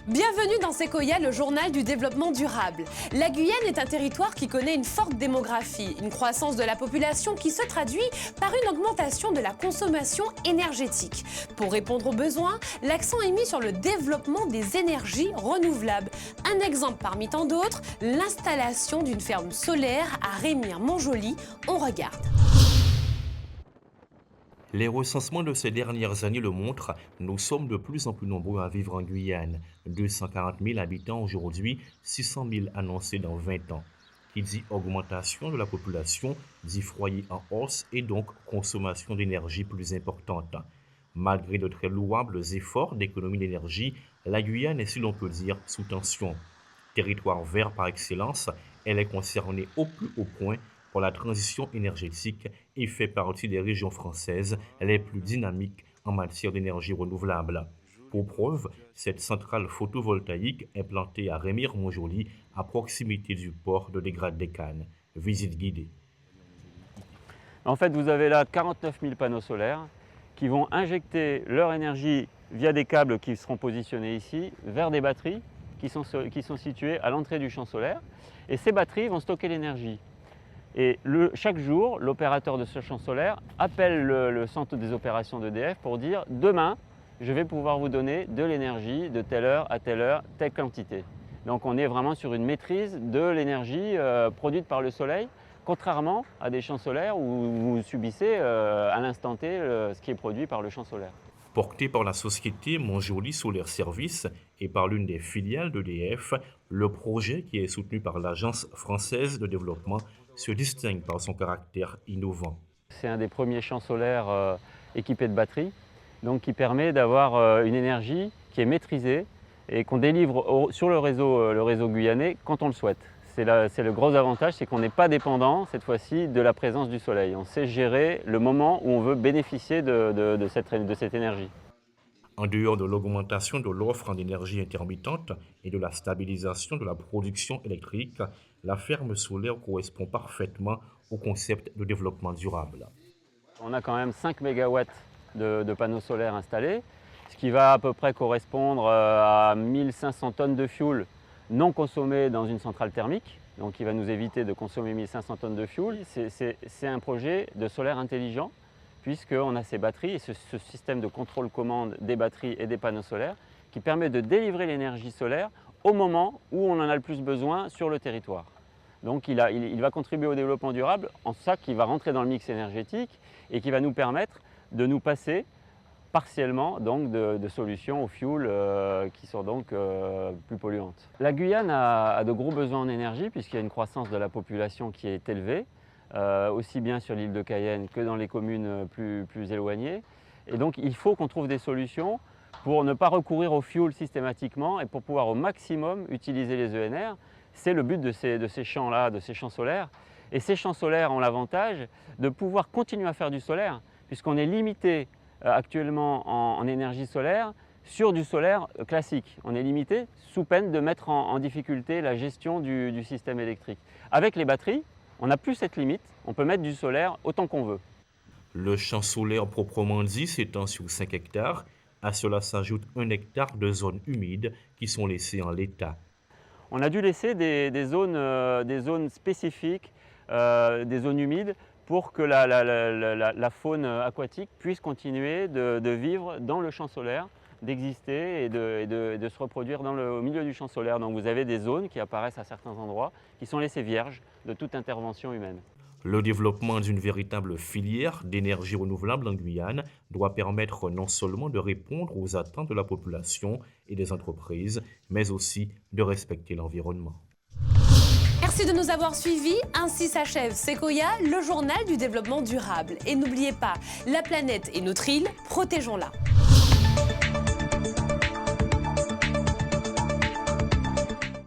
Bienvenue dans Sequoia, le journal du développement durable. La Guyane est un territoire qui connaît une forte démographie, une croissance de la population qui se traduit par une augmentation de la consommation énergétique. Pour répondre aux besoins, l'accent est mis sur le développement des énergies renouvelables. Un exemple parmi tant d'autres, l'installation d'une ferme solaire à Remire-Montjoly. On regarde. Les recensements de ces dernières années le montrent, nous sommes de plus en plus nombreux à vivre en Guyane. 240 000 habitants aujourd'hui, 600 000 annoncés dans 20 ans. Qui dit augmentation de la population, dit foyer en hausse et donc consommation d'énergie plus importante. Malgré de très louables efforts d'économie d'énergie, la Guyane est, si l'on peut dire, sous tension. Territoire vert par excellence, elle est concernée au plus haut point pour la transition énergétique et fait partie des régions françaises les plus dynamiques en matière d'énergie renouvelable. Pour preuve, cette centrale photovoltaïque implantée à Remire-Montjoly, à proximité du port de Dégrade-des-Cannes. Visite guidée. En fait, vous avez là 49 000 panneaux solaires qui vont injecter leur énergie via des câbles qui seront positionnés ici vers des batteries qui sont situées à l'entrée du champ solaire. Et ces batteries vont stocker l'énergie. Et chaque jour, l'opérateur de ce champ solaire appelle le centre des opérations d'EDF pour dire « Demain, je vais pouvoir vous donner de l'énergie de telle heure à telle heure, telle quantité ». Donc on est vraiment sur une maîtrise de l'énergie produite par le soleil, contrairement à des champs solaires où vous subissez à l'instant T ce qui est produit par le champ solaire. Porté par la société Montjoly Solaire Service et par l'une des filiales d'EDF, le projet, qui est soutenu par l'Agence française de développement, se distingue par son caractère innovant. C'est un des premiers champs solaires équipés de batteries, donc qui permet d'avoir une énergie qui est maîtrisée et qu'on délivre sur le réseau guyanais quand on le souhaite. C'est le gros avantage, c'est qu'on n'est pas dépendant cette fois-ci de la présence du soleil. On sait gérer le moment où on veut bénéficier de cette énergie. En dehors de l'augmentation de l'offre en énergie intermittente et de la stabilisation de la production électrique, la ferme solaire correspond parfaitement au concept de développement durable. On a quand même 5 MW de panneaux solaires installés, ce qui va à peu près correspondre à 1500 tonnes de fioul non consommées dans une centrale thermique, donc qui va nous éviter de consommer 1500 tonnes de fioul. C'est un projet de solaire intelligent, puisqu'on a ces batteries et ce système de contrôle-commande des batteries et des panneaux solaires qui permet de délivrer l'énergie solaire au moment où on en a le plus besoin sur le territoire. Donc il va contribuer au développement durable en ça qu'il va rentrer dans le mix énergétique et qui va nous permettre de nous passer partiellement donc, de solutions au fioul qui sont donc plus polluantes. La Guyane a de gros besoins en énergie puisqu'il y a une croissance de la population qui est élevée. Aussi bien sur l'île de Cayenne que dans les communes plus éloignées. Et donc il faut qu'on trouve des solutions pour ne pas recourir au fioul systématiquement et pour pouvoir au maximum utiliser les ENR. C'est le but de ces champs-là, de ces champs solaires. Et ces champs solaires ont l'avantage de pouvoir continuer à faire du solaire puisqu'on est limité actuellement en énergie solaire sur du solaire classique. On est limité sous peine de mettre en difficulté la gestion du système électrique. Avec les batteries, on n'a plus cette limite, on peut mettre du solaire autant qu'on veut. Le champ solaire proprement dit s'étend sur 5 hectares. À cela s'ajoute 1 hectare de zones humides qui sont laissées en l'état. On a dû laisser des zones spécifiques, des zones humides, pour que la faune aquatique puisse continuer de vivre dans le champ solaire, d'exister et de se reproduire au milieu du champ solaire. Donc vous avez des zones qui apparaissent à certains endroits qui sont laissées vierges de toute intervention humaine. Le développement d'une véritable filière d'énergie renouvelable en Guyane doit permettre non seulement de répondre aux attentes de la population et des entreprises, mais aussi de respecter l'environnement. Merci de nous avoir suivis. Ainsi s'achève Sequoia, le journal du développement durable. Et n'oubliez pas, la planète est notre île, protégeons-la.